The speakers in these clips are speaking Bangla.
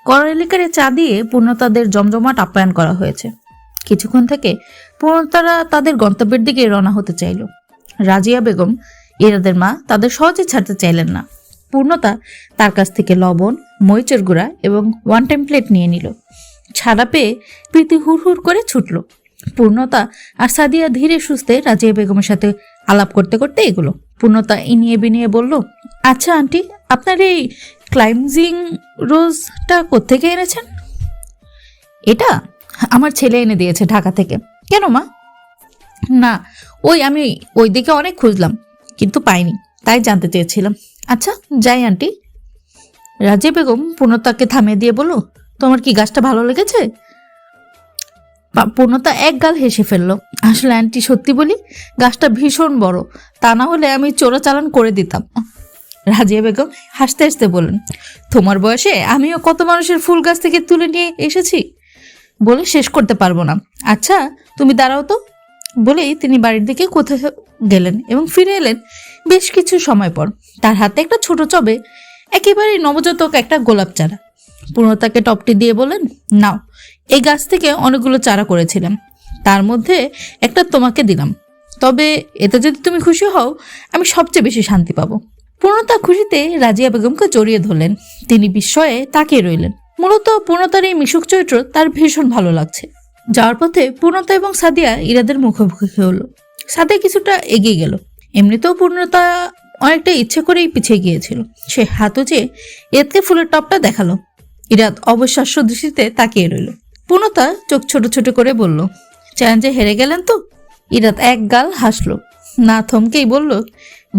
করালিকারে চা দিয়ে পূর্ণতাদের জমজমাট আপ্যায়ন করা হয়েছে। কিছুক্ষণ থেকে পূর্ণতারা তাদের গন্তব্যের দিকে রওনা হতে চাইল। রাজিয়া বেগম, ইরাদের মা, তাদের সহজে ছাড়তে চাইলেন না। পূর্ণতা তার কাছ থেকে লবণ, মরিচের গুঁড়া এবং ওয়ান টাইম প্লেট নিয়ে নিল। ছাড়া পেয়ে প্রীতি হুড় করে ছুটল। পূর্ণতা আর সাদিয়া ধীরে সুস্থে রাজিয়া বেগমের সাথে আলাপ করতে করতে এগুলো। পূর্ণতা ইনিয়ে বিনিয়ে বলল, আচ্ছা আন্টি, আপনার এই ক্লাইম্বিং রোজটা কোত্থেকে এনেছেন? এটা আমার ছেলে এনে দিয়েছে ঢাকা থেকে। কেন মা? না, আমি ওই দিকে অনেক খুঁজলাম কিন্তু পাইনি, তাই জানতে চেয়েছিলাম। আচ্ছা যাই আন্টি। রাজিয়া বেগম পূর্ণতাকে থামিয়ে দিয়ে বলল, তোমার কি গাছটা ভালো লেগেছে? পূর্ণতা এক গাল হেসে ফেললো। আসলে আন্টি, সত্যি বলি, গাছটা ভীষণ বড়, তা না হলে আমি চোরাচালান করে দিতাম। রাজিয়া বেগম হাসতে হাসতে বললেন, তোমার বয়সে আমিও কত মানুষের ফুল গাছ থেকে তুলে নিয়ে এসেছি, বলে শেষ করতে পারবো না। আচ্ছা তুমি দাঁড়াও তো। বলেই তিনি বাড়ির দিকে কোথাও গেলেন এবং ফিরে এলেন বেশ কিছু সময় পর। তার হাতে একটা ছোট টবে একেবারে নবজাতক একটা গোলাপ চারা। পূর্ণতাকে টবটি দিয়ে বললেন, নাও, এই গাছ থেকে অনেকগুলো চারা করেছিলাম, তার মধ্যে একটা তোমাকে দিলাম, তবে এতে যদি তুমি খুশি হও আমি সবচেয়ে বেশি শান্তি পাবো। পূর্ণতা খুশিতে রাজিয়া বেগমকে জড়িয়ে ধরলেন। তিনি বিস্ময়ে তাকিয়ে রইলেন। মূলত পূর্ণতার এই মিশুক চরিত্র তার ভীষণ ভালো লাগছে। যাওয়ার পথে পূর্ণতা এবং সাদিয়া ইরাদের মুখোমুখি হলো। সাদিয়া কিছুটা এগিয়ে গেল। এমনিতেও পূর্ণতা অনেকটা ইচ্ছে করেই পিছিয়ে গিয়েছিল। সে হাত উঁচিয়ে ইরাদকে ফুলের টপটা দেখালো। ইরাদ অবিশ্বাস্য দৃষ্টিতে তাকিয়ে রইল। পূর্ণতা চোখ ছোট ছোট করে বলল, চ্যালেঞ্জে হেরে গেলেন তো? ইরাদ এক গাল হাসলো, না থমকেই বলল,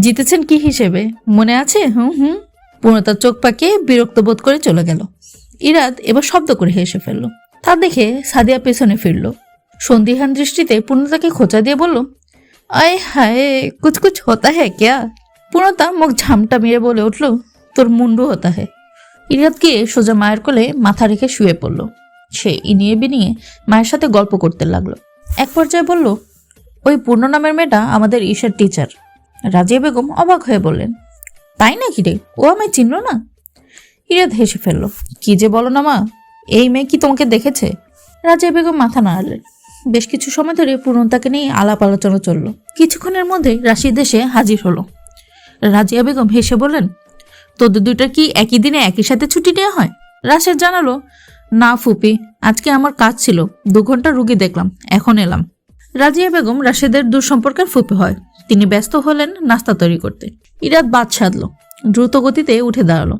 জিতেছেন কি হিসেবে, মনে আছে? হুম। পূর্ণতার চোখ পাকিয়ে বিরক্ত বোধ করে চলে গেল। ইরাদ এবার শব্দ করে হেসে ফেলল। তা দেখে সাদিয়া পেছনে ফিরল। সন্দিহান দৃষ্টিতে পূর্ণতাকে খোঁচা দিয়ে বলল, আয় হায়, কুছ হতা হ্যায় ক্যা? পূর্ণতা মুখ ঝামটা মেরে বলে উঠল, তোর মুন্ডু হতা হ্যায়। ইরাদ গিয়ে সোজা মায়ের কোলে মাথা রেখে শুয়ে পড়ল। সে ইনিয়ে বিনিয়ে মায়ের সাথে গল্প করতে লাগলো। এক পর্যায়ে বলল, ওই পূর্ণ নামের মেয়েটা আমাদের ঈশার টিচার। রাজিয়া বেগম অবাক হয়ে বললেন, তাই নাকি রে? ও আমায় চিনল না? ইরাদ হেসে ফেলল, কি যে বলো না মা, এই মেয়ে কি তোমাকে দেখেছে? রাজিয়া বেগম মাথা নাড়ালেন। বেশ কিছু সময় ধরে পূর্ণতাকে নিয়ে আলাপ আলোচনা চলল। কিছুক্ষণের মধ্যে রাশিদ এসে হাজির হলো। রাজিয়া বেগম হেসে বললেন, তোদের দুইটা কি একই দিনে একই সাথে ছুটি নেওয়া হয়? রাশেদ জানালো, না ফুপি, আজকে আমার কাজ ছিল, 2 ঘন্টা রুগী দেখলাম, এখন এলাম। রাজিয়া বেগম রাশেদের দূর সম্পর্কের ফুপি হয়। তিনি ব্যস্ত হলেন নাস্তা তৈরি করতে। ইরাদ বাদ সাধল, দ্রুত গতিতে উঠে দাঁড়ালো।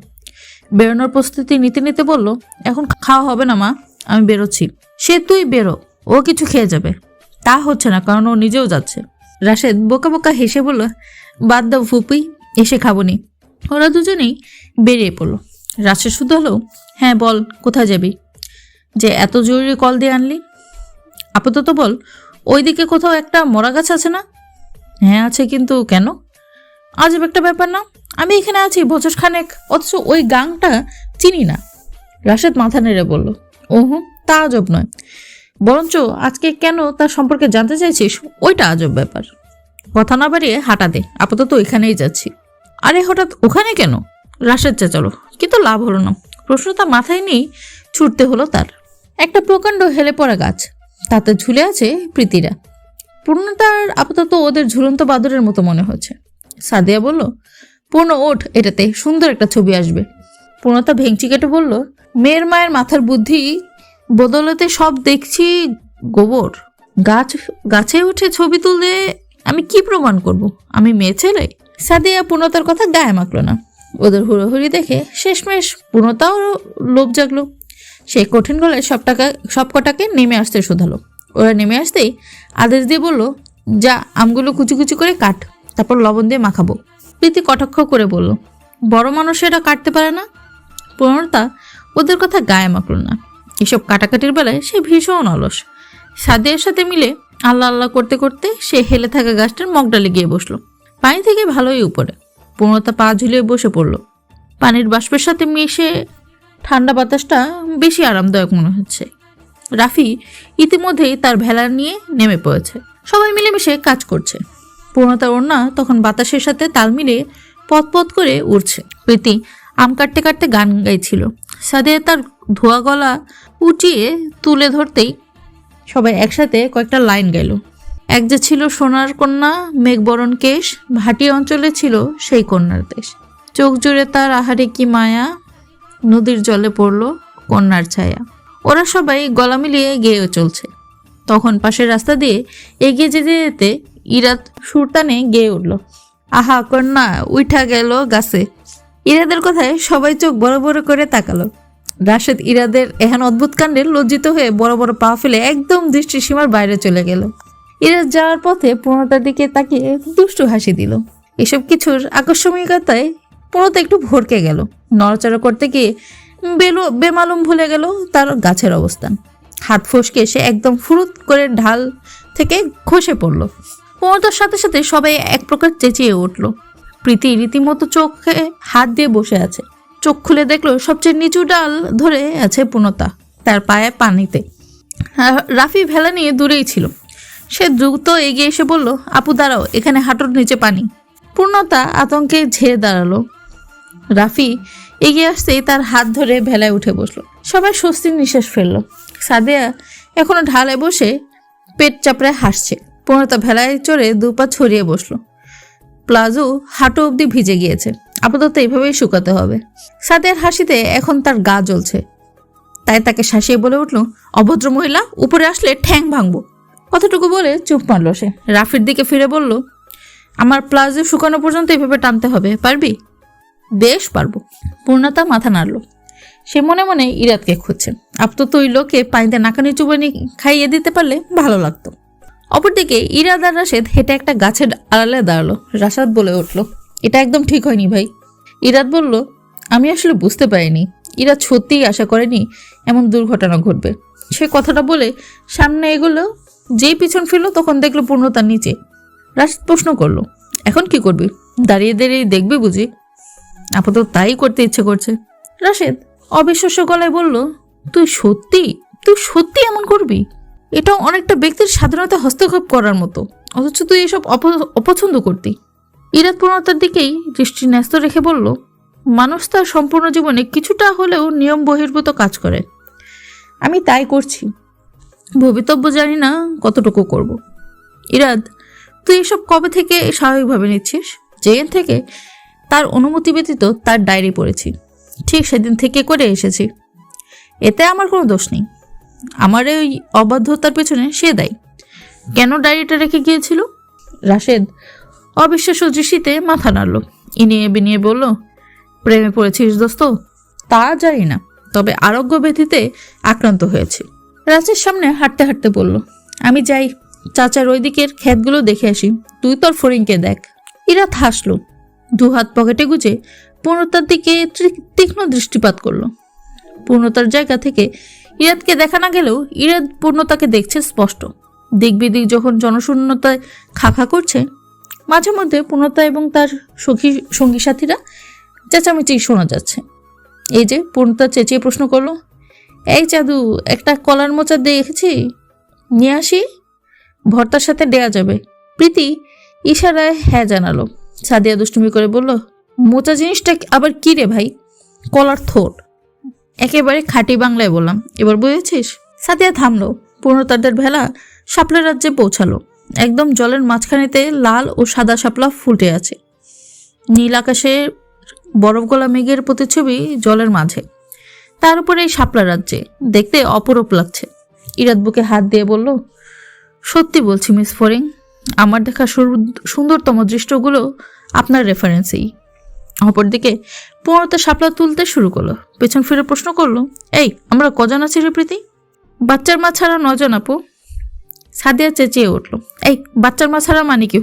বেরোনোর প্রস্তুতি নিতে নিতে বলল, এখন খাওয়া হবে না মা, আমি বেরোচ্ছি। সে তুই বেরো, ও কিছু খেয়ে যাবে। তা হচ্ছে না, কারণ ও নিজেও যাচ্ছে। রাশেদ বোকা বোকা হেসে বলল, বাদ দাও ফুপি, এসে খাবনি। ওরা দুজনেই বেরিয়ে পড়ল। রাশেদ শুধু হলো, হ্যাঁ বল, কোথায় যাবি? যে এত জরুরি কল দিয়ে আনলি? আপাতত বল, ওইদিকে কোথাও একটা মরা গাছ আছে না? হ্যাঁ আছে, কিন্তু কেন? আজব একটা ব্যাপার না, আমি এখানে আছি বছর খানেক, অথচ ওই গাংটা চিনি না। রাশেদ মাথা নেড়ে বলল, ওহু, তা আজব নয়, বরঞ্চ আজকে কেন তার সম্পর্কে জানতে চাইছিস ওইটা আজব ব্যাপার। কথা না বাড়িয়ে হাঁটা দে, আপাতত এখানেই যাচ্ছি। আরে হঠাৎ ওখানে কেন? রাশেদ চেঁচালো, কিন্তু লাভ হলো না। প্রশ্নটা মাথায় নিয়ে ছুটতে হলো তার। একটা প্রকাণ্ড হেলে পড়া গাছ, তাতে ঝুলে আছে প্রীতিরা। পূর্ণতার আপাতত ওদের ঝুলন্ত বাদুরের মতো মনে হচ্ছে। সাদিয়া বলল, পূর্ণ ওঠ, এটাতে সুন্দর একটা ছবি আসবে। পূর্ণতা ভেঙচি কেটে বলল, মেয়ের মায়ের মাথার বুদ্ধি বদলেতে সব দেখছি গোবর। গাছে উঠে ছবি তুললে আমি কি প্রমাণ করব আমি মেয়ে ছেলে? সাদিয়া পূর্ণতার কথা গায়ে মাখলো না। ওদের হুড়োহুড়ি দেখে শেষমেশ পূর্ণতাও লোভ জাগলো। সে কঠিন গলায় সব কটাকে নেমে আসতে শোধালো। ওরা নেমে আসতেই আদেশ দিয়ে বলল, যা আমগুলো কুচি কুচি করে কাট, তারপর লবণ দিয়ে মাখাবো। প্রীতি কটাক্ষ করে বলল, বড় মানুষেরা কাটতে পারে না? পূর্ণতা ওদের কথা গায়ে মাখল না। এসব কাটাকাটির বেলায় সে ভীষণ অলস। সাদিয়ার সাথে মিলে আল্লাহ আল্লাহ করতে করতে সে হেলে থাকা গাছটার মগডালে গিয়ে বসলো। পানি থেকে ভালোই উপরে। পূর্ণতা পা ঝুলিয়ে বসে পড়ল। পানির বাষ্পের সাথে মিশে ঠান্ডা বাতাসটা বেশি আরামদায়ক মনে হচ্ছে। রাফি ইতিমধ্যেই তার ভেলা নিয়ে নেমে পড়েছে। সবাই মিলেমিশে কাজ করছে। পূর্ণতার ওড়না তখন বাতাসের সাথে তাল মিলিয়ে পথ করে উড়ছে। প্রীতি আম কাটতে কাটতে গান গাইছিল। সাদিয়া তার ধোয়া গলা উঠিয়ে তুলে ধরতেই সবাই একসাথে কয়েকটা লাইন গেল। এক যে ছিল সোনার কন্যা, মেঘবরণ কেশ, ভাটি অঞ্চলে ছিল সেই কন্যার দেশ। চোখ জুড়ে তার আহারে কি মায়া, নদীর জলে পড়ল কন্যার ছায়া। ওরা সবাই গলা মিলিয়ে গেয়েও চলছে। তখন পাশের রাস্তা দিয়ে এগিয়ে যেতে যেতে ইরাদ সুরতানে গেয়ে উঠল, আহা কন্যা উঠা গেল গাছে। ইরাদের কথায় সবাই চোখ বড় বড় করে তাকালো। রাশেদ ইরাদের এহেন অদ্ভুত কাণ্ডে লজ্জিত হয়ে বড় বড় পা ফেলে একদম দৃষ্টিসীমার বাইরে চলে গেল। ইরাদ যাওয়ার পথে পূর্ণতার দিকে তাকিয়ে দুষ্টু হাসি দিল। এসব কিছুর আকস্মিকতায় পূর্ণতা একটু ভরকে গেল। নড়াচড়া করতে গিয়ে বেমালুম ভুলে গেল তার গাছের অবস্থান। হাত ফসকে সে একদম ফুরুত করে ঢাল থেকে খসে পড়ল। পূর্ণতার সাথে সাথে সবাই এক প্রকার চেঁচিয়ে উঠল। প্রীতি রীতিমতো চোখে হাত দিয়ে বসে আছে। চোখ খুলে দেখলো সবচেয়ে নিচু ডাল ধরে আছে পূর্ণতা, তার পায়ে পানিতে। রাফি ভেলা নিয়ে দূরেই ছিল। সে দ্রুত এগিয়ে এসে বলল, আপু দাঁড়াও, এখানে হাঁটুর নিচে পানি। পূর্ণতা আতঙ্কে ঝেড়ে দাঁড়ালো। রাফি এগিয়ে আসতেই তার হাত ধরে ভেলায় উঠে বসলো। সবাই স্বস্তির নিঃশ্বাস ফেললো। সাদিয়া এখনো ঢালে বসে পেট চাপড়ে হাসছে। পূর্ণতা ভেলায় চড়ে দুপা ছড়িয়ে বসলো। প্লাজো হাঁটু অবধি ভিজে গিয়েছে, আপাতত এইভাবেই শুকাতে হবে। সাদিয়ার হাসিতে এখন তার গা জ্বলছে, তাই তাকে শাসিয়ে বলে উঠল, অভদ্র মহিলা, উপরে আসলে ঠ্যাং ভাঙবো। কতটুকু বলে চুপ মারল সে। রাফির দিকে ফিরে বলল, আমার প্লাজো শুকানো পর্যন্ত এভাবে টানতে হবে, পারবি? বেশ পারবো। পূর্ণতা মাথা নাড়ল। সে মনে মনে ইরাদকে খুঁজছে। আপাতত ওই লোকে পানিতে নাকানি চুবানি খাইয়ে দিতে পারলে ভালো লাগতো। অপরদিকে ইরাদ আর রাশেদ হেঁটে একটা গাছের আড়ালে দাঁড়ালো। রাশেদ বলে উঠল, এটা একদম ঠিক হয়নি ভাই। ইরাদ বলল, আমি আসলে বুঝতে পারিনি। ইরাদ সত্যিই আশা করেনি এমন দুর্ঘটনা ঘটবে। সে কথাটা বলে সামনে এগোলো। যেই পিছন ফিরল তখন দেখলো পূর্ণতার নিচে। রাশেদ প্রশ্ন করলো, এখন কি করবি? দাঁড়িয়ে দাঁড়িয়ে দেখবি বুঝি? আপাতত তাই করতে ইচ্ছে করছে। রাশেদ অবিশ্বাস্য গলায় বলল, তুই সত্যি এমন করবি? এটাও অনেকটা ব্যক্তির স্বাধীনতা হস্তক্ষেপ করার মতো, অথচ তুই এসব অপছন্দ করতি। ইরাদ পূর্ণতার দিকেই দৃষ্টি ন্যস্ত রেখে বলল, মানুষ তার সম্পূর্ণ জীবনে কিছুটা হলেও নিয়ম বহির্ভূত কাজ করে। আমি তাই করছি। ভবিতব্য জানি না কতটুকু করব। ইরাদ, তুই এসব কবে থেকে স্বাভাবিকভাবে নিচ্ছিস? যেদিন থেকে তার অনুমতি ব্যতীত তার ডায়েরি পড়েছি, ঠিক সেদিন থেকে করে এসেছি। এতে আমার কোনো দোষ নেই। আমার এই অবাধ্যতার পেছনে সে দায়ী। কেন ডায়েরিটা রেখে গিয়েছিল? রাশেদ অবিশ্বাস্য দৃষ্টিতে মাথা নাড়ল। ইনিয়ে বিনিয়ে বলল, প্রেমে পড়েছিস দোস্ত? তা জানি না, তবে আরোগ্য ব্যাধিতে আক্রান্ত হয়েছে। রাজের সামনে হাঁটতে হাঁটতে বলল, আমি যাই, চাচার ওই দিকের ক্ষেতগুলো দেখে আসি, তুই তোর ফড়িংকে দেখ। ইরাদ হাসলো। দুহাত পকেটে গুজে পূর্ণতার দিকে তীক্ষ্ণ দৃষ্টিপাত করলো। পূর্ণতার জায়গা থেকে ইরাদকে দেখা না গেলেও ইরাদ পূর্ণতাকে দেখছে স্পষ্ট। দিক বিদিক যখন জনশূন্যতায় খাখা করছে, মাঝে মধ্যে পূর্ণতা এবং তার সঙ্গী সাথীরা চেঁচামেচি শোনা যাচ্ছে। এই যে পূর্ণতা চেঁচিয়ে প্রশ্ন করলো, এই চাদু, একটা কলার মোচা দেখেছি, নিয়ে আসি, ভর্তার সাথে দেয়া যাবে। প্রীতি ইশারায় হ্যাঁ জানালো। সাদিয়া দুষ্টুমি করে বলল, মোচা জিনিসটা আবার কি রে ভাই? কলার থোট। একেবারে খাঁটি বাংলায় বললাম, এবার বুঝেছিস? সাদিয়া থামলো। পূর্ণতাদের ভেলা শাপলা রাজ্যে পৌঁছালো। একদম জলের মাঝখানেতে লাল ও সাদা শাপলা ফুটে আছে। নীল আকাশে বরফ গলা মেঘের প্রতিচ্ছবি জলের মাঝে, তার উপরে এই শাপলা রাজ্যে দেখতে অপরূপ লাগছে। ইরাদ বুকে হাত দিয়ে বলল, সত্যি বলছি মিস ফরিং, আমার দেখা সুন্দরতম দৃশ্যগুলো আপনার রেফারেন্সেই। অপরদিকে পূর্ণতা শাপলা তুলতে শুরু করলো। পেছন ফিরে প্রশ্ন করলো, এই আমরা কজন আছি রে প্রীতি? বাচ্চার মা ছাড়া 9 জন আপু। সাদিয়া চেঁচিয়ে উঠল, এই বাচ্চার মা ছাড়া মানে কি?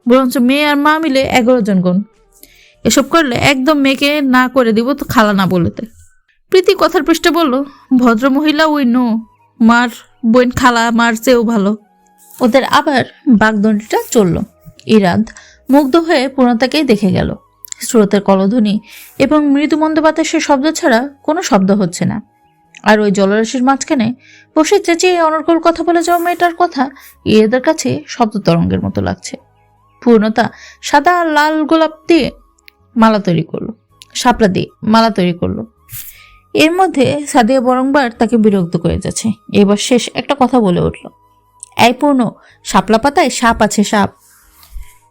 বরঞ্চ মেয়ে আর মা মিলে 11 জন গুণ। এসব করলে একদম মেয়েকে না করে দিব তো, খালা না বলেতে। প্রীতি কথার পৃষ্ঠে বলল, ভদ্র মহিলা উই নো, মার বোন খালা মার চেয়েও ভালো। ওদের আবার বাগদণ্ডিটা চলল। ইরাদ মুগ্ধ হয়ে পূর্ণতাকেই দেখে গেল। স্রোতের কলধ্বনি এবং মৃদুমন্দ বাতাসের শব্দ ছাড়া কোনো শব্দ হচ্ছে না। আর ওই জলরাশির মাঝখানে বসে চেঁচিয়ে অনর্গল কথা বলে যাওয়া মেয়েটার কথা ইরাদের কাছে শব্দ তরঙ্গের মতো লাগছে। পূর্ণতা সাদা আর লাল গোলাপ দিয়ে মালা তৈরি করলো, শাপলা দিয়ে মালা তৈরি করলো। এর মধ্যে সাদিয়া বরংবার তাকে বিরক্ত করে যাচ্ছে। এবার শেষ একটা কথা বলে উঠল, এই পূর্ণ, শাপলা পাতায় সাপ আছে, সাপ।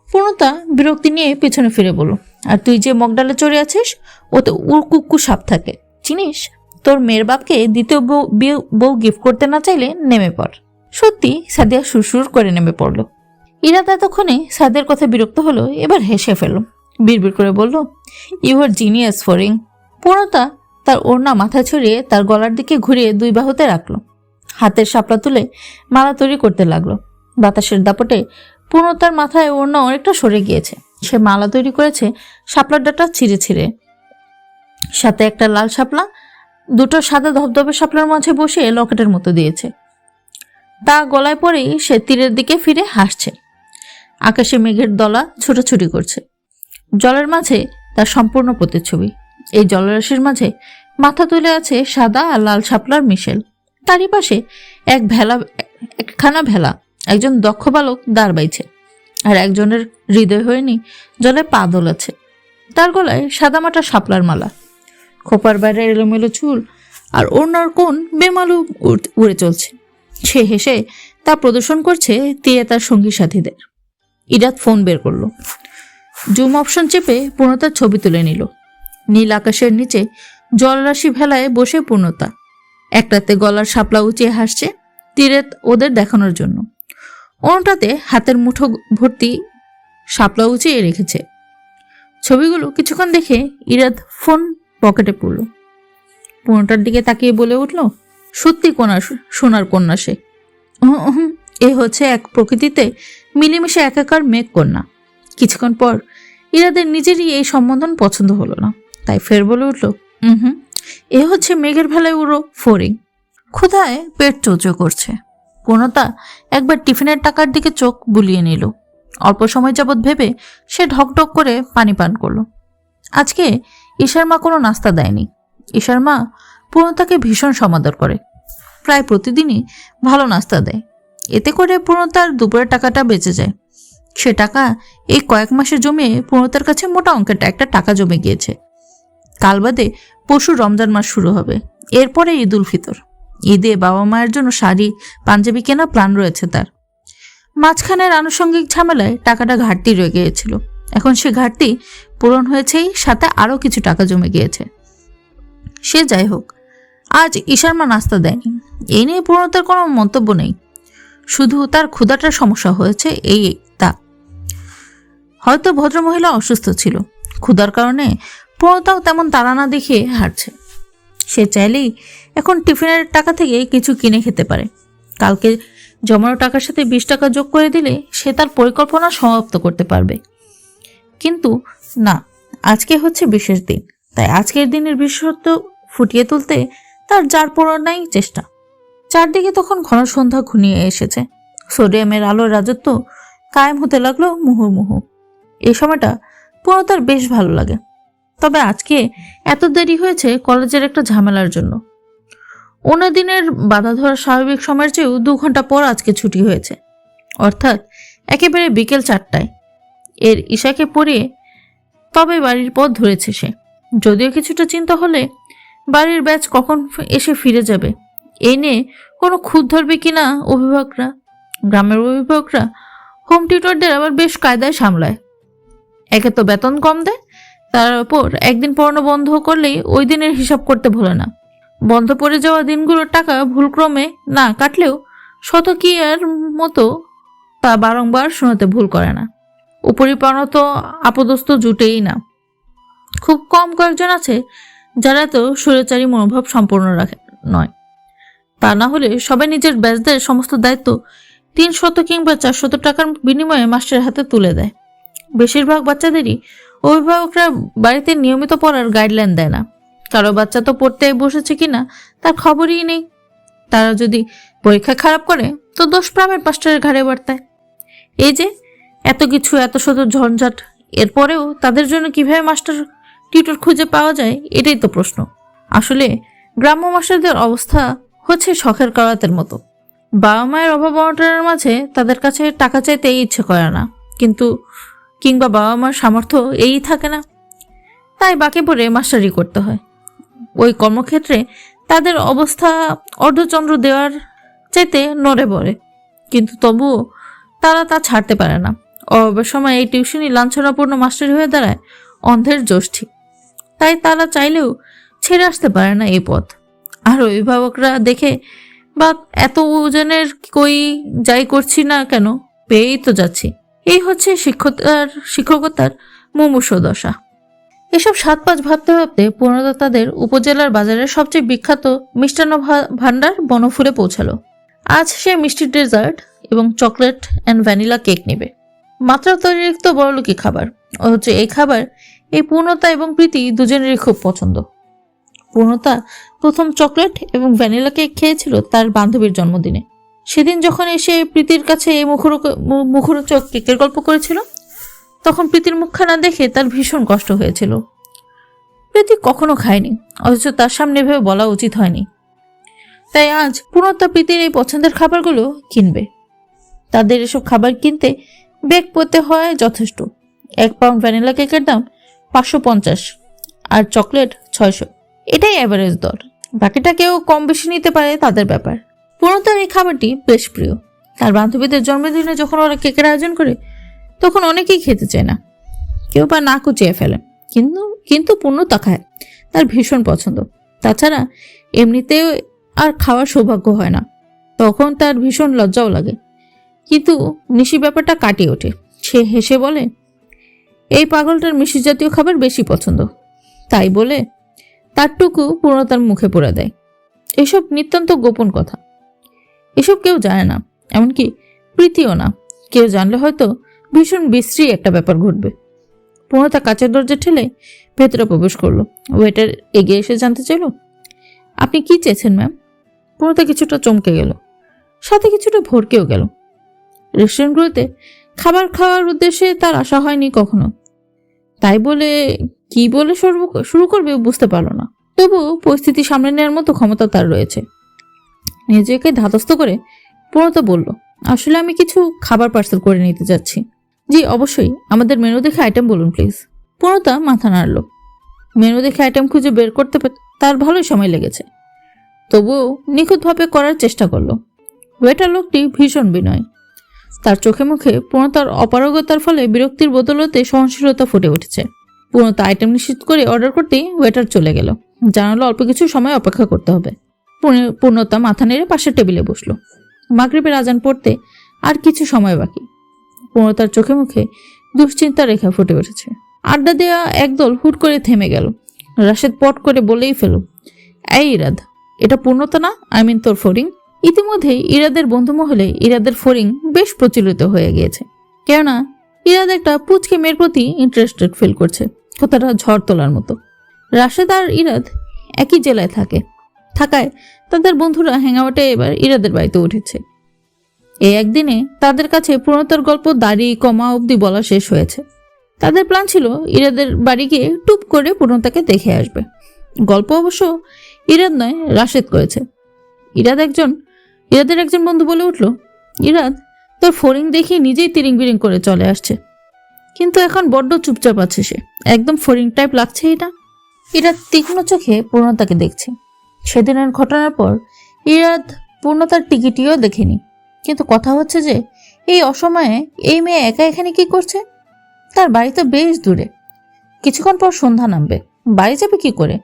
পূর্ণতা বিরক্তি নিয়ে পেছনে ফিরে বলল, আর তুই যে মগডালে চড়ে আছিস ওতে উড়কুক্কু সাপ থাকে, চিনিস? তোর মেয়ের বাপকে দ্বিতীয় বউ গিফট করতে না চাইলে নেমে পড়। সত্যি সাদিয়া সুরসুর করে নেমে পড়ল। ইরাদ এতক্ষণে সাদিয়ার কথা বিরক্ত হলো, এবার হেসে ফেলল, বিড়বিড় করে বলল, ইউ আর জিনিয়াস ফরিং। পূর্ণতা তার ওড়না মাথায় ছড়িয়ে তার গলার দিকে ঘুরিয়ে দুই বাহুতে রাখলো, হাতের শাপলা তুলে মালা তৈরি করতে লাগলো। বাতাসের দাপটে পূর্ণতার মাথায় ওড়না অনেকটা সরে গিয়েছে। সে মালা তৈরি করেছে শাপলার ডাটা ছিঁড়ে ছিঁড়ে, সাথে একটা লাল শাপলা দুটো সাদা ধবধবে শাপলার মাঝে বসে লকেটের মতো দিয়েছে। তা গলায় পরেই সে তীরের দিকে ফিরে হাসছে। আকাশে মেঘের দলা ছুটাছুটি করছে, জলের মাঝে তার সম্পূর্ণ প্রতিচ্ছবি। এই জলরাশির মাঝে মাথা তুলে আছে সাদা আর লাল শাপলার মিশেল। তারই পাশে একখানা ভেলা, একজন দক্ষ বালক দাঁড় বাইছে, আর একজনের হৃদয় হয়নি জলে পা দোলাচ্ছে। তার গলায় সাদামাটা শাপলার মালা, খোপার বাইরে এলোমেলো চুল আর ওড়নার কোণ বেমালু উড়ে চলছে। সে হেসে তা প্রদর্শন করছে তীরে তার সঙ্গী সাথীদের। ইরাদ ফোন বের করলো, জুম অপশন চেপে পূর্ণতার ছবি তুলে নিল। নীল আকাশের নিচে জলরাশি ভেলায় বসে পূর্ণতা একটাতে গলার শাপলা উঁচিয়ে হাসছে তীরে ওদের দেখানোর জন্য, অন্যটাতে হাতের মুঠো ভর্তি শাপলা উঁচিয়ে রেখেছে। ছবিগুলো কিছুক্ষণ দেখে ইরাদ ফোন পকেটে পড়ল। পূর্ণতার দিকে তাকিয়ে বলে উঠল, সত্যি সোনার কন্যা সে। এ হচ্ছে এক প্রকৃতিতে মিলেমিশে একাকার মেঘ কন্যা। কিছুক্ষণ পর ইরাদের নিজেরই এই সম্বোধন পছন্দ হলো না, তাই ফের বলে উঠল, এ হচ্ছে মেঘের ভেলায় উড়ো ফড়িং। ক্ষুধায় পেট চোচো করছে। পূর্ণতা একবার টিফিনের টাকার দিকে চোখ বুলিয়ে নিল। অল্প সময় যাবৎ ভেবে সে ঢকঢক করে পানি পান করল। আজকে ঈশার মা কোনো নাস্তা দেয়নি। ঈশার মা পূর্ণতাকে ভীষণ সমাদর করে, প্রায় প্রতিদিনই ভালো নাস্তা দেয়। এতে করে পূর্ণতার দুপুরের টাকাটা বেঁচে যায়। সে টাকা এই কয়েক মাসে জমিয়ে পূর্ণতার কাছে মোটা অঙ্কের একটা টাকা জমে গিয়েছে। কাল বাদে পরশু রমজান মাস শুরু হবে, এরপরে ঈদ উল ফিতর। ঈদে বাবা মায়ের জন্য শাড়ি পাঞ্জাবি কেনা প্ল্যান রয়েছে তার। মাঝখানের আনুষঙ্গিক ঝামেলায় টাকাটা ঘাটতি রয়ে গিয়েছিল, এখন সে ঘাটতি পূরণ হয়েছেই, সাথে আরও কিছু টাকা জমে গিয়েছে। সে যাই হোক, আজ ঈশার মা নাস্তা দেয়নি, এই নিয়ে পূর্ণতার কোনো মন্তব্য নেই। শুধু তার ক্ষুধাটার সমস্যা হয়েছে, এই তা। হয়তো ভদ্রমহিলা অসুস্থ ছিল, ক্ষুধার কারণে পূর্ণতাও তেমন তাড়া না দেখিয়ে হাঁটছে। সে চাইলেই এখন টিফিনের টাকা থেকে কিছু কিনে খেতে পারে। কালকে জমানো টাকার সাথে 20 টাকা যোগ করে দিলে সে তার পরিকল্পনা সমাপ্ত করতে পারবে। কিন্তু না, আজকে হচ্ছে বিশেষ দিন, তাই আজকের দিনের বিশেষত্ব ফুটিয়ে তুলতে তার যার পড়ার চেষ্টা। চারদিকে তখন ঘন সন্ধ্যা ঘনিয়ে এসেছে। সোডিয়ামের আলোর রাজত্ব কায়েম হতে লাগলো মুহুর্মুহু। এই সময়টা পূর্ণতার বেশ ভালো লাগে। তবে আজকে এত দেরি হয়েছে কলেজের একটা ঝামেলার জন্য। অন্য দিনের বাধা ধরা স্বাভাবিক সময়ের চেয়েও 2 ঘন্টা পর আজকে ছুটি হয়েছে, অর্থাৎ একেবারে বিকেল 4টায়। এর ঈশাকে পড়িয়ে তবে বাড়ির পথ ধরেছে সে। যদিও কিছুটা চিন্তা হলে বাড়ির ব্যাচ কখন এসে ফিরে যাবে এই নিয়ে কোনো খুঁত ধরবে কিনা অভিভাবকরা। গ্রামের অভিভাবকরা হোম টিউটরদের আবার বেশ কায়দায় সামলায়। একে তো বেতন কম দেয়, তার উপর একদিন পড়ানো বন্ধ করলেই ওই দিনের হিসাব করতে ভোলে না। বন্ধ পড়ে যাওয়া দিনগুলোর টাকা ভুলক্রমে না কাটলেও শতকিয়ার মতো তা বারংবার শোনাতে ভুল করে না। উপরিপাওনা তো আপদস্থ জুটেই না। খুব কম কয়েকজন আছে যারা তো স্বৈরাচারী মনোভাব সম্পূর্ণ নয়। তা না হলে সবাই নিজের ব্যাচদের সমস্ত দায়িত্ব 300 কিংবা 400 টাকার বিনিময়ে মাস্টারের হাতে তুলে দেয়। বেশিরভাগ বাচ্চাদেরই অভিভাবকরা বাড়িতে নিয়মিত পড়ার গাইডলাইন দেয় না। কারো বাচ্চা তো পড়তে বসেছে কিনা তার খবরই নেই। তারা যদি পরীক্ষা খারাপ করে তো দোষ প্রামের মাস্টারের ঘাড়ে বর্তায়। এই যে এত কিছু, এত শত ঝঞ্ঝাট, এরপরেও তাদের জন্য কিভাবে মাস্টার টিউটর খুঁজে পাওয়া যায় এটাই তো প্রশ্ন। আসলে গ্রাম্য মাস্টারদের অবস্থা হচ্ছে শখের করাতের মতো। বাবা মায়ের অভাব অনটনের মাঝে তাদের কাছে টাকা চাইতে ইচ্ছে করে না, কিংবা বাবা মার সামর্থ্য এই থাকে না, তাই বাকি পড়ে মাস্টারি করতে হয়। ওই কর্মক্ষেত্রে তাদের অবস্থা অর্ধচন্দ্র দেওয়ার চাইতে নড়ে বড়ে, কিন্তু তবুও তারা তা ছাড়তে পারে না। অভাবের সময় এই টিউশনি লাঞ্ছনাপূর্ণ মাস্টারি হয়ে দাঁড়ায় অন্ধের যষ্টি। তাই তারা চাইলেও ছেড়ে আসতে পারে না এই পথ। আর অভিভাবকরা দেখে বা এত ওজনের কই যাই করছি না কেন, পেয়েই তো যাচ্ছি। এই হচ্ছে শিক্ষকতার মুমূর্ষ দশা। এসব সাত পাঁচ ভাবতে ভাবতে পূর্ণতা তাদের উপজেলার বাজারের সবচেয়ে বিখ্যাত মিষ্টান্ন ভান্ডার বনফুলে পৌঁছালো। আজ সে মিষ্টির ডেজার্ট এবং চকলেট অ্যান্ড ভ্যানিলা কেক নেবে। মাত্রা অতিরিক্ত বড়লোকি খাবার, অথচ এই খাবার এই পূর্ণতা এবং প্রীতি দুজনেরই খুব পছন্দ। পূর্ণতা প্রথম চকলেট এবং ভ্যানিলা কেক খেয়েছিল তার বান্ধবীর জন্মদিনে। সেদিন যখন এসে প্রীতির কাছে এই মুখরোচক কেকের গল্প করেছিল, তখন প্রীতির মুখখানা দেখে তার ভীষণ কষ্ট হয়েছিল। প্রীতি কখনো খায়নি, অথচ তার সামনে ভেবে বলা উচিত হয়নি। তাই আজ পূর্ণতা প্রীতির এই পছন্দের খাবারগুলো কিনবে। তাদের এসব খাবার কিনতে বেগ পেতে হয় যথেষ্ট। 1 পাউন্ড ভ্যানিলা কেকের দাম 550 আর চকলেট 600। এটাই অ্যাভারেজ দর। বাকিটা কেউ কম বেশি নিতে পারে, তাদের ব্যাপার। পূর্ণতার এই খাবারটি বেশ প্রিয়। তার বান্ধবীদের জন্মদিনে যখন ওরা কেকের আয়োজন করে, তখন অনেকেই খেতে চায় না, কেউ বা না কুচিয়ে ফেলে, কিন্তু পূর্ণতা খায়, তার ভীষণ পছন্দ। তাছাড়া এমনিতেও আর খাওয়ার সৌভাগ্য হয় না, তখন তার ভীষণ লজ্জাও লাগে। কিন্তু নিশি ব্যাপারটা কাটিয়ে ওঠে। সে হেসে বলে, এই পাগলটার মিষ্টি জাতীয় খাবার বেশি পছন্দ, তাই বলে তারটুকু পূর্ণতার মুখে পুরে দেয়। এসব নিতান্ত গোপন কথা, এসব কেউ জানে না, এমনকি প্রীতিও না। কেউ জানলে হয়তো ভীষণ বিশ্রী একটা ব্যাপার ঘটবে। পূর্ণতা কাচের দরজা ঠেলে ভেতরে প্রবেশ করলো। ওয়েটার এগিয়ে এসে জানতে চাইল, আপনি কি চেয়েছেন ম্যাম? পূর্ণতা কিছুটা চমকে গেল, সাথে কিছুটা ভরকেও গেল। রেস্টুরেন্টগুলোতে খাবার খাওয়ার উদ্দেশ্যে তার আশা হয়নি কখনো, তাই বলে কি বলে শুরু করবে বুঝতে পারল না। তবু পরিস্থিতি সামলে নেওয়ার মতো ক্ষমতা তার রয়েছে। নিজেকে ধাতস্থ করে পূর্ণতা বলল, আসলে আমি কিছু খাবার পার্সেল করে নিতে যাচ্ছি। জি অবশ্যই, আমাদের মেনু দেখে আইটেম বলুন প্লিজ। পূর্ণতা মাথা নাড়ল। মেনু দেখে আইটেম খুঁজে বের করতে তার ভালোই সময় লেগেছে, তবুও নিখুঁতভাবে করার চেষ্টা করলো। ওয়েটার লোকটি ভীষণ বিনয়। তার চোখে মুখে পূর্ণতার অপারগতার ফলে বিরক্তির বদলতে সহনশীলতা ফুটে উঠেছে। পূর্ণতা আইটেম নিশ্চিত করে অর্ডার করতেই ওয়েটার চলে গেল, জানালো অল্প কিছু সময় অপেক্ষা করতে হবে। পূর্ণতা মাথা নেড়ে পাশের টেবিলে বসলো। মাগরিবের আজান পড়তে আর কিছু সময় বাকি। পূর্ণতার চোখে মুখে দুশ্চিন্তার রেখা ফুটে উঠেছে। আড্ডা দেওয়া একদল হুট করে থেমে গেল। রাশেদ পট করে বলেই ফেল, এই ইরাদ, এটা পূর্ণতা না, তোর ফড়িং। ইতিমধ্যেই ইরাদের বন্ধু মহলে ইরাদের ফড়িং বেশ প্রচলিত হয়ে গিয়েছে। কেননা ইরাদ একটা পুচকে মেয়ের প্রতি ইন্টারেস্টেড ফিল করছে, কথাটা ঝড় তোলার মতো। রাশেদ আর ইরাদ একই জেলায় থাকায় তাদের বন্ধুরা হ্যাংআউটে এবার ইরাদের বাড়িতে উঠেছে। এই একদিনে তাদের কাছে পূর্ণতার গল্প দাড়ি কমা অবধি বলা শেষ হয়েছে। তাদের প্ল্যান ছিল ইরাদের বাড়ি গিয়ে টুপ করে পূর্ণতাকে দেখে আসবে। গল্প অবশ্য ইরাদ নয়, রাশেদ করেছে। ইরাদের একজন বন্ধু বলে উঠল, ইরাদ তোর ফড়িং দেখে নিজেই তিরিং বিরিং করে চলে আসছে, কিন্তু এখন বড্ড চুপচাপ আছে সে, একদম ফড়িং টাইপ লাগছে। ইরাদ তীক্ষ্ণ চোখে পূর্ণতাকে দেখছে। সেদিনের ঘটনার পর ইরাদ পূর্ণতার টিকিটিও দেখেনি, কিন্তু কথা হচ্ছে যে এই অসময়ে এই মেয়ে একা এখানে কি করছে? তার বাড়ি তো বেশ দূরে, কিছুক্ষণ পর সন্ধ্যা নামবে, বাড়ি যাবে কি করে?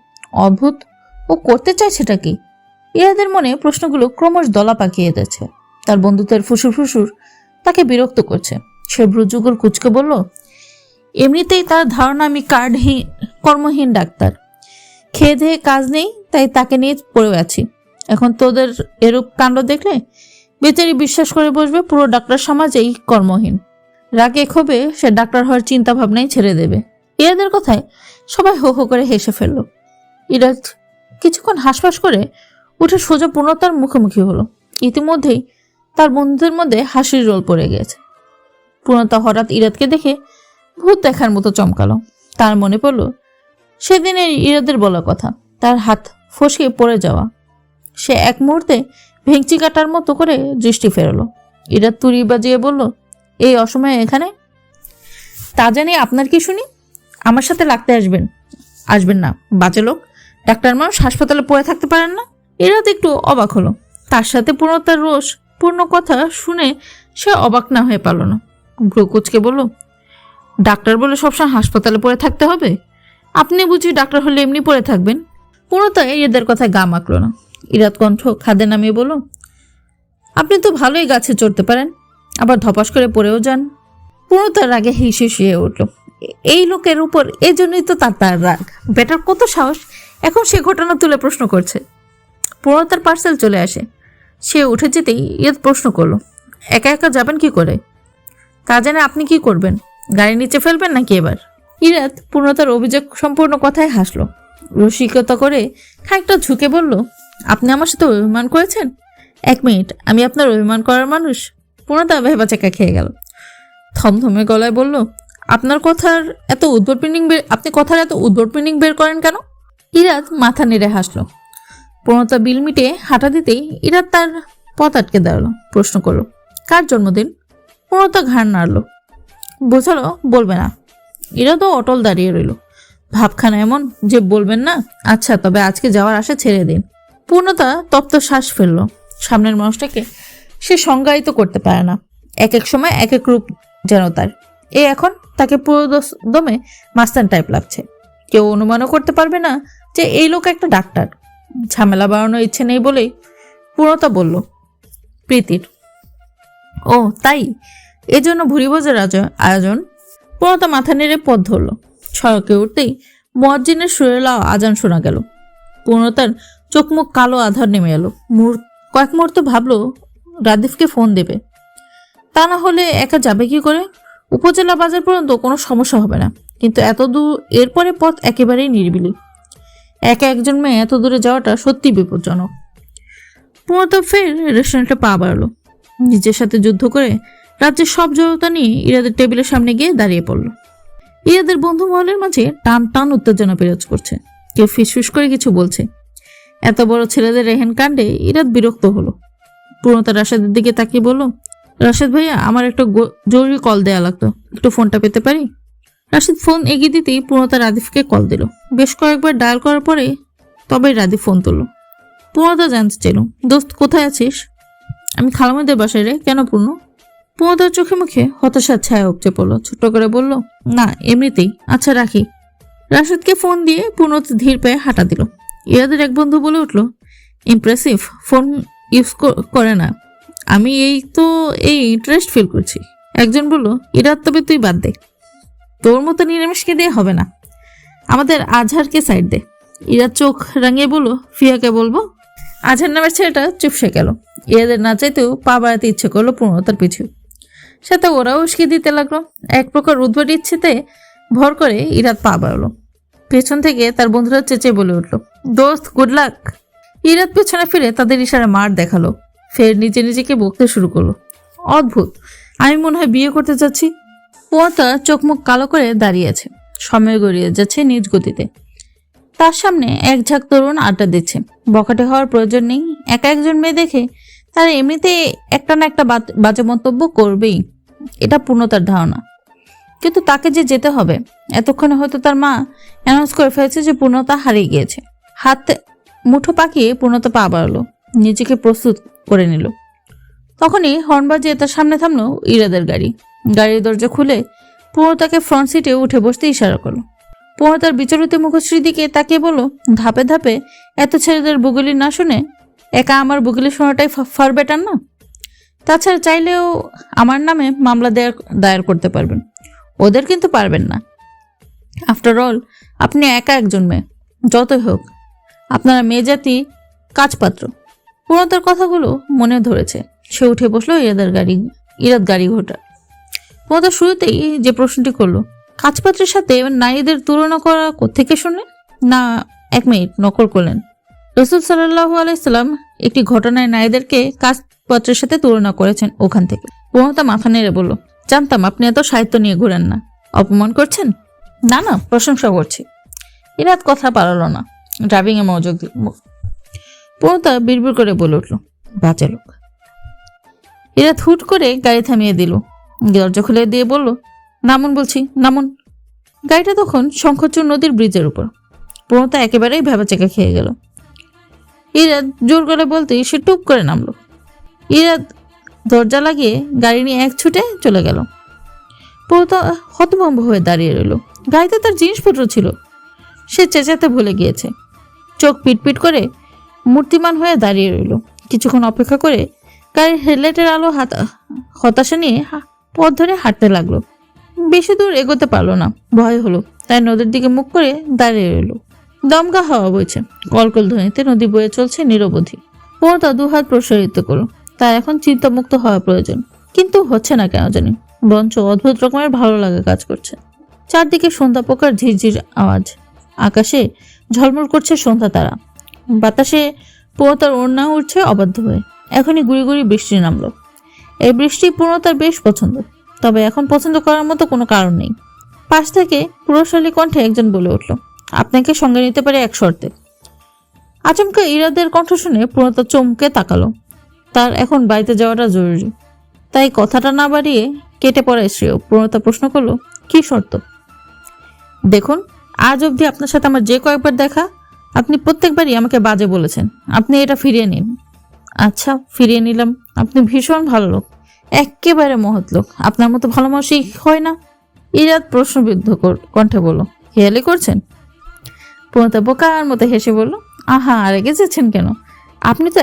অদ্ভুত, ও করতে চাইছেটা কি? ইরাদের মনে প্রশ্নগুলো ক্রমশ দলা পাকিয়ে যাচ্ছে। তার বন্ধুদের ফুসুর তাকে বিরক্ত করছে। সে ভ্রুযুগল কুচকে বলল, এমনিতেই তার ধারণা আমি কর্মহীন ডাক্তার, খেয়ে দেয়ে কাজ নেই, তাই তাকে নিয়ে পড়ে আছি। এখন তোদের এরূপ কাণ্ড দেখলে বেচারি বিশ্বাস করে বসবে পুরো ডাক্তার সমাজ এই কর্মহীন। রাগে ক্ষোভে সে ডাক্তার হওয়ার চিন্তা ভাবনাই ছেড়ে দেবে। ইরাদের কথায় সবাই হো হো করে হেসে ফেলল। ইরাদ কিছুক্ষণ হাসফাস করে উঠে সোজা পূর্ণতার মুখোমুখি হলো। ইতিমধ্যেই তার বন্ধুদের মধ্যে হাসির রোল পড়ে গিয়েছে। পূর্ণতা হঠাৎ ইরাদকে দেখে ভূত দেখার মতো চমকালো। তার মনে পড়ল সেদিনের ইরাদের বলা কথা, তার হাত ফসকে পড়ে যাওয়া। সে এক মুহূর্তে ভেঙচি কাটার মতো করে দৃষ্টি ফেরলো। ইরাদ তুড়ি বাজিয়ে বলল, এই অসময়ে এখানে? তা জানি আপনার কি শুনি? আমার সাথে লাগতে আসবেন না, বাজে লোক। ডাক্তার মানুষ হাসপাতালে পড়ে থাকতে পারেন না? ইরাত একটু অবাক হলো। তার সাথে পূর্ণতার রোষ পূর্ণ কথা শুনে সে অবাক না হয়ে পারল না। ভ্রু কুঁচকে বলল, ডাক্তার বলে সবসময় হাসপাতালে পড়ে থাকতে হবে? আপনি বুঝি ডাক্তার হলে এমনি পড়ে থাকবেন? পূর্ণতা এদের কথায় গা মাখল না। ইরাত কণ্ঠ খাদে নামিয়ে বলল, আপনি তো ভালোই গাছে চড়তে পারেন, আবার ধপাস করে পড়েও যান। পূর্ণতার রাগে হিসিয়ে উঠল। এই লোকের উপর এই জন্যই তো তার রাগ। বেটার কত সাহস এখন সে ঘটনা তুলে প্রশ্ন করছে। পূর্ণতার পার্সেল চলে আসে। সে উঠে যেতেই ইরাত প্রশ্ন করলো, একা একা যাবেন কি করে? তা জানে আপনি কি করবেন? গাড়ি নিচে ফেলবেন নাকি এবার? ইরাত পূর্ণতার অভিযোগ সম্পূর্ণ কথায় হাসলো। রসিকতা করে খানিকটা ঝুঁকে বলল, আপনি আমার সাথে অভিমান করেছেন? 1 মিনিট, আমি আপনার অভিমান করার মানুষ? পূর্ণতা ভেবাচাকা খেয়ে গেল। থমথমে গলায় বলল, আপনি কথার এত উদ্ভট মিনিং বের করেন কেন? ইরাত মাথা নেড়ে হাসলো। পূর্ণতা বিল মিটে হাঁটা দিতেই ইরাত তার পথ আটকে দাঁড়ালো। প্রশ্ন করলো, কার জন্মদিন? পূর্ণতা ঘাড় নাড়লো। বোঝালো বলবে না। ইরাতও অটল দাঁড়িয়ে রইল। ভাবখানা এমন যে বলবেন না। আচ্ছা, তবে আজকে যাওয়ার আশা ছেড়ে দিন। পূর্ণতা তপ্ত শ্বাস ফেললো। সামনের মানুষটাকে সে সংজ্ঞায়িত করতে পারে না। এক এক সময় এক এক রূপ যেন তার। এখন তাকে পুরো দমে মাস্তান টাইপ লাগছে। কেউ অনুমানও করতে পারবে না যে এই লোক একটা ডাক্তার। ঝামেলা বাড়ানোর ইচ্ছে নেই বলেই পূর্ণতা বলল, প্রীতির। ও তাই, এজন্য ভুরিভোজের আয়োজন? পূর্ণতা মাথা নেড়ে পথ ধরল। সড়কে উঠতেই মুয়াজ্জিনের সুরেলা আজান শোনা গেল। পূর্ণতার চোখ মুখ কালো আধার নেমে এলো। কয়েক মুহূর্ত ভাবলো রাদিফকে ফোন দেবে। তা না হলে একা যাবে কি করে? উপজেলা বাজার পর্যন্ত কোনো সমস্যা হবে না, কিন্তু এত দূর, এরপরে পথ একেবারেই নিরিবিলি। একা একজন মেয়ে এত দূরে যাওয়াটা সত্যি বিপজ্জনক। পূর্ণতা ফের রেস্টুরেন্টে পা বাড়ালো। নিজের সাথে যুদ্ধ করে রাজ্যের সব জড়তা নিয়ে ইরাদের টেবিলের সামনে গিয়ে দাঁড়িয়ে পড়ল। ইরাদের বন্ধু মহলের মাঝে টান টান উত্তেজনা বিরাজ করছে। কেউ ফিসফিস করে কিছু বলছে। এত বড় ছেলেদের রেহেন কাণ্ডে ইরাদ বিরক্ত হলো। পূর্ণতা রাশেদের দিকে তাকিয়ে বলল, রাশেদ ভাইয়া, আমার একটা জরুরি কল দেয়া লাগতো, একটু ফোনটা পেতে পারি? রাশেদ ফোন এগিয়ে দিতেই পূর্ণতা রাদিফকে কল দিল। বেশ কয়েকবার ডায়াল করার পরে তবেই রাদিফ ফোন তুলল। পূর্ণতা জানতে চাইল, দোস্ত কোথায় আছিস? আমি খালামুদের বাসায় রে। কেন পূর্ণ? পূর্ণতার চোখে মুখে হতাশার ছায়া উপচে পড়লো। ছোট্ট করে বলল, না এমনিতেই। আচ্ছা রাখি। রাশেদকে ফোন দিয়ে পূর্ণতা ধীর পায়ে হাঁটা দিল। ইরাদের এক বন্ধু বলে উঠল, ইমপ্রেসিভ, ফোন ইউজ করে না। আমি এই ইন্টারেস্ট ফিল করছি। একজন বলল, ইরাদ তবে তুই বাদ দে, তোর মতো নিরামিষকে দিয়ে হবে না, আমাদের আজহারকে সাইড দে। ইরাদ চোখ রাঙিয়ে বলল, ফিয়াকে বলবো? আজহার নামের ছেলেটা চুপসে গেল। ইরাদের না চাইতেও পা বাড়াতে ইচ্ছে করলো পূর্ণতার পিছু। সাথে ওরাও উস্কে দিতে লাগলো। এক প্রকার উদ্ভট ইচ্ছেতে ভর করে ইরাদ পা বাড়ালো। পেছন থেকে তার বন্ধুরা চেঁচে বলে উঠল, দোস্ত গুড লাক। ইরাদ পেছনে ফিরে তাদের ইশারা মার দেখালো। ফের নিজেকে বকতে শুরু করলো, অদ্ভুত, আমি মনে হয় বিয়ে করতে যাচ্ছি। পূর্ণতা চোখ মুখ কালো করে দাঁড়িয়ে আছে। সময় গড়িয়ে যাচ্ছে নিজ গতিতে। তার সামনে এক ঝাঁক তরুণ আড্ডা দিচ্ছে। বখাটে হওয়ার প্রয়োজন নেই। একা একজন মেয়ে দেখে তারা এমনিতে একটা না একটা বাজে মন্তব্য করবেই, এটা পূর্ণতার ধারণা। কিন্তু তাকে যে যেতে হবে। এতক্ষণে হয়তো তার মা অ্যানাউন্স করে ফেলেছে যে পূর্ণতা হারিয়ে গিয়েছে। হাতে মুঠো পাকিয়ে পূর্ণতা পা বাড়ালো, নিজেকে প্রস্তুত করে নিল। তখনই হর্ন বাজিয়ে তার সামনে থামলো ইরাদের গাড়ি। গাড়ির দরজা খুলে পূর্ণতাকে ফ্রন্ট সিটে উঠে বসতে ইশারা করলো। পূর্ণতার বিচলিত মুখশ্রীর দিকে তাকিয়ে বলল, ধাপে ধাপে এত ছেলেদের বুগলি না শুনে একা আমার বুগলি শোনাটাই ফার বেটার না? তাছাড়া চাইলেও আমার নামে মামলা দায়ের করতে পারবেন, ওদের কিন্তু পারবেন না। আফটার অল আপনি একা একজন মেয়ে, যতই হোক আপনারা মেয়ে জাতি কাজপাত্র। পূর্ণতার কথাগুলো মনে ধরেছে। সে উঠে বসলো ইরাদ গাড়ি ঘোটা। পূর্ণতা শুরুতেই যে প্রশ্নটি করলো, কাজপাত্রের সাথে নারীদের তুলনা করা কোত্থেকে শুনলেন? না 1 মিনিট, নকল করলেন। রাসূল সাল্লাল্লাহু আলাইহি সাল্লাম একটি ঘটনায় নারীদেরকে কাজপাত্রের সাথে তুলনা করেছেন, ওখান থেকে। পূর্ণতা মাথা নেড়ে বলল, জানতাম আপনি এত সাহিত্য নিয়ে ঘুরেন না। অপমান করছেন? না না, প্রশংসা করছি। ইরাদ কথা পারল না, ড্রাইভিং এ মনোযোগ দিল। পূর্ণতা বিড়বিড় করে বলে উঠল, বাজে লোক। ইরাদ হুট করে গাড়ি থামিয়ে দিল। দরজা খুলে দিয়ে বলল, নামুন বলছি, নামুন। গাড়িটা তখন শঙ্খচূড় নদীর ব্রিজের উপর। প্রণতা একেবারেই ভেবাচেকা খেয়ে গেল। ইরাদ জোর করে বলতেই সে টুপ করে নামলো। ইরাদ দরজা লাগিয়ে গাড়ি নিয়ে এক ছুটে চলে গেল। প্রণতা হতভম্ব হয়ে দাঁড়িয়ে রইল। গাড়িতে তার জিনিসপত্র ছিল, সে চেঁচাতে ভুলে গিয়েছে। চোখ পিটপিট করে মূর্তিমান হয়ে দাঁড়িয়ে রইল। কিছুক্ষণ অপেক্ষা করে গাড়ির হেডলাইটের আলো হতাশা নিয়ে পথ ধরে হাঁটতে লাগলো। বেশি দূর এগোতে পারলো না, ভয় হলো, তাই নদীর দিকে মুখ করে দাঁড়িয়ে রইল। দমকা হাওয়া বইছে, কলকল ধ্বনিতে নদী বয়ে চলছে নিরবধি। প্রণতা দুহাত প্রসারিত করল। তার এখন চিন্তামুক্ত হওয়া প্রয়োজন, কিন্তু হচ্ছে না কেন জানি। বরঞ্চ অদ্ভুত রকমের ভালো লাগা কাজ করছে। চারদিকে সন্ধ্যা পোকার ঝিরঝির আওয়াজ, আকাশে ঝলমল করছে সন্ধ্যা তারা, বাতাসে প্রণতার ওড়না উঠছে অবাধ্য হয়ে। এখনই গুড়ি গুড়ি বৃষ্টি নামলো। এই বৃষ্টি প্রণতার বেশ পছন্দ, তবে এখন পছন্দ করার মতো কোনো কারণ নেই। পাশ থেকে পুরুষালী কণ্ঠে একজন বলে উঠল, আপনাকে সঙ্গে নিতে পারে এক শর্তে। আচমকা ইরাদের কণ্ঠ শুনে প্রণতা চমকে তাকালো। তার এখন বাড়িতে যাওয়াটা জরুরি, তাই কথাটা না বাড়িয়ে কেটে পড়ায় শ্রেয়। প্রণতা প্রশ্ন করলো, কি শর্ত? দেখুন, আজ অবধি আপনার সাথে আমার যে কয়েকবার দেখা, আপনি প্রত্যেকবারই আমাকে বাজে বলেছেন। আপনি এটা ফিরিয়ে নিন। আচ্ছা, ফিরিয়ে নিলাম। আপনি ভীষণ ভালো লোক, একেবারে মহৎ লোক। আপনার মতো ভালো মানুষই হয় না। ইরাদ প্রশ্নবিদ্ধ কণ্ঠে বলল, হেয়ালি করছেন? প্রণতা বোকার মতো হেসে বলল, আহা, রেগে যাচ্ছেন কেন? আপনি তো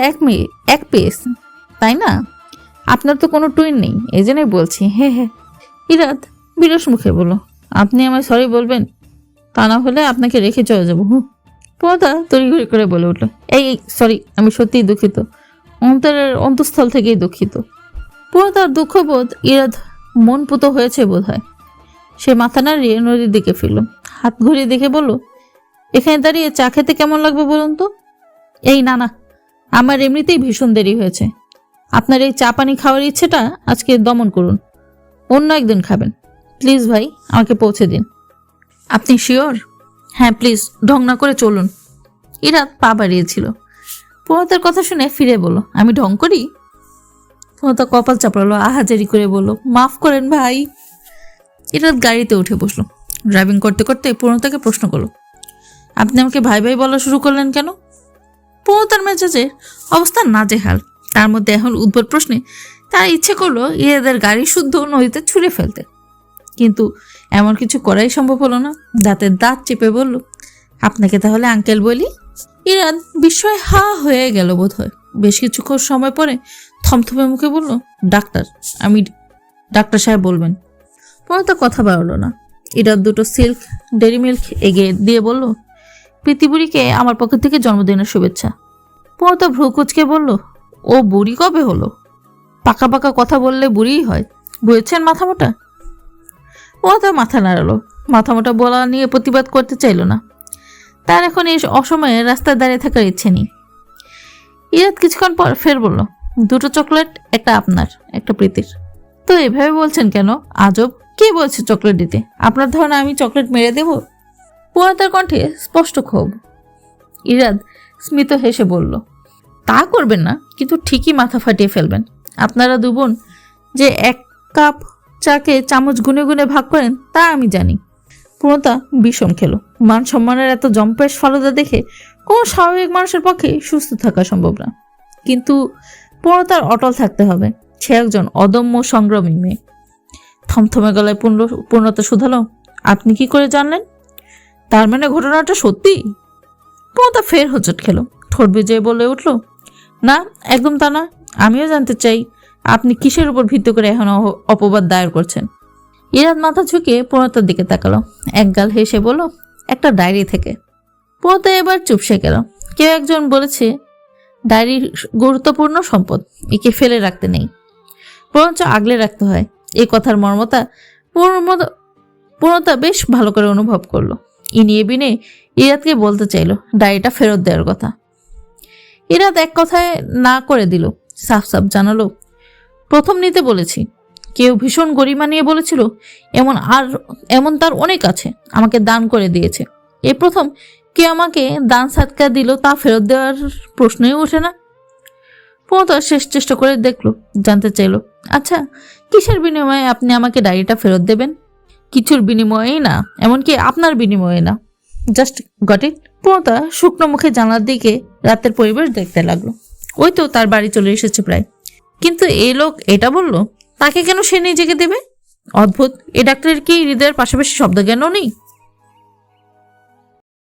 এক পেস, তাই না? আপনার তো কোনো টুইন নেই, এই জন্যই বলছি। হে হে। ইরাদ বিরস মুখে বলল, আপনি আমায় সরি বলবেন, তা না হলে আপনাকে রেখে চলে যাবো। প্রণতা তড়িঘড়ি করে বলে উঠল, এই সরি, আমি সত্যিই দুঃখিত, অন্তরের অন্তঃস্থল থেকেই দুঃখিত। প্রণতার দুঃখবোধ ইরাদ মন পুতো হয়েছে বোধ হয়। সে মাথা নাড়িয়ে নদীর দিকে ফিরল, হাত ঘুরিয়ে দেখে বলল, এখানে দাঁড়িয়ে চা খেতে কেমন লাগবে বলুন তো? এই না না, আমার এমনিতেই ভীষণ দেরি হয়েছে। আপনার এই চা পানি খাওয়ার ইচ্ছেটা আজকে দমন করুন, অন্য একদিন খাবেন। প্লিজ ভাই, আমাকে পৌঁছে দিন। আপনি শিওর? হ্যাঁ, প্লিজ ঢং না করে চলুন। ইরাদ পা বাড়িয়েছিল। প্রণতার কথা শুনে ফিরে বলল, আমি ঢং করি? প্রণতা কপাল চাপড়ালো, আহাজারি করে বলল, মাফ করেন ভাই। ইরাদ গাড়িতে উঠে বসলো। ড্রাইভিং করতে করতে প্রণতাকে প্রশ্ন করলো, আপনি আমাকে ভাই ভাই বলা শুরু করলেন কেন? প্রণতার মেজাজের অবস্থা নাজেহাল। তার মধ্যে এখন উদ্ভট প্রশ্নে তার ইচ্ছে করলো ইরাদের গাড়ি শুদ্ধ নদীতে ছুঁড়ে ফেলতে, কিন্তু এমন কিছু করাই সম্ভব হলো না। দাঁতের দাঁত চেপে বলল, আপনাকে তাহলে আঙ্কেল বলি? ইরাদ বিস্ময়ে হা হয়ে গেল বোধ হয়। বেশ কিছুক্ষণ সময় পরে থমথমে মুখে বলল, ডাক্তার, আমি ডাক্তার সাহেব বলবেন। প্রণতা কথা বাড়ল না। ইরাদ দুটো সিল্ক ডেরি মিল্ক এগিয়ে দিয়ে বলল, প্রীতিবুড়িকে আমার পক্ষ থেকে জন্মদিনের শুভেচ্ছা। প্রণতা ভ্রু কুচকে বলল, ও বুড়ি কবে হলো? পাকা পাকা কথা বললে বুড়িই হয়, বুঝেছেন মাথা মোটা? প্রণতা মাথা নাড়ালো। মাথা মোটা বলা নিয়ে প্রতিবাদ করতে চাইল না। তার এখন এই অসময়ে রাস্তায় দাঁড়িয়ে থাকার ইচ্ছে নেই। ইরাদ কিছুক্ষণ পর ফের বলল, দুটো চকলেট, একটা আপনার, একটা প্রীতির। তো এভাবে বলছেন কেন? আজব, কে বলছে চকলেট দিতে? আপনার ধারণা আমি চকলেট মেরে দেব? প্রণতার কণ্ঠে স্পষ্ট ক্ষোভ। ইরাদ স্মিত হেসে বলল, তা করবেন না, কিন্তু ঠিকই মাথা ফাটিয়ে ফেলবেন। আপনারা দু বোন যে এক কাপ চাকে চামচ গুনে গুনে ভাগ করেন তা আমি জানি। প্রণতা বিষম খেলো। মান সম্মানের এত জম্পেশ ফালুদা দেখে কোনো স্বাভাবিক মানুষের পক্ষে সুস্থ থাকা সম্ভব না। কিন্তু প্রণতার অটল থাকতে হবে। সে একজন অদম্য সংগ্রামী মেয়ে। থমথমে গলায় পূর্ণতা শুধালো, আপনি কি করে জানলেন? তার মানে ঘটনাটা সত্যি? প্রণতা ফের হোঁচট খেলো। ঠোঁট ভিজিয়ে বলে উঠল, না, একদম তা না। আমিও জানতে চাই আপনি কিসের উপর ভিত্তি করে এখন অপবাদ দায়ের করছেন। ইরাদ মাথা ঝুঁকিয়ে প্রণতার দিকে তাকালো, একগাল হেসে বলল, একটা ডায়েরি থেকে। প্রণতা এবার চুপসে গেল। কেউ একজন বলেছে ডায়েরি গুরুত্বপূর্ণ সম্পদ, একে ফেলে রাখতে নেই, বরঞ্চ আগলে রাখতে হয়। এই কথার মর্মতা প্রণতা বেশ ভালো করে অনুভব করলো। ইনিয়ে বিনে ইরাদকে বলতে চাইল ডায়েরিটা ফেরত দেওয়ার কথা। ইরাদ এক কথায় না করে দিল, সাফ সাফ জানালো, প্রথম নিতে বলেছি। কেউ ভীষণ গরিমা নিয়ে বলেছিল এমন তার অনেক আছে, আমাকে দান করে দিয়েছে। এই প্রথম কে আমাকে দান সাদকা দিল, তা ফেরত দেওয়ার প্রশ্নই ওঠে না। প্রণতা শেষ চেষ্টা করে দেখলো, জানতে চাইলো, আচ্ছা, কিসের বিনিময়ে আপনি আমাকে ডায়েরিটা ফেরত দেবেন? কিছুর বিনিময়েই না, এমনকি আপনার বিনিময়ে না। Just got it. পূর্ণতা শুকনো মুখে জানলার দিকে রাতের পরিবেশ দেখতে লাগলো। ওই তো তার বাড়ি চলে এসেছে প্রায়। কিন্তু এই লোক এটা বললো, তাকে কেন সে নিজেকে দেবে? অদ্ভুত, এই ডাক্তারের কি হৃদয়ের পাশাপাশি শব্দ জ্ঞানও নেই?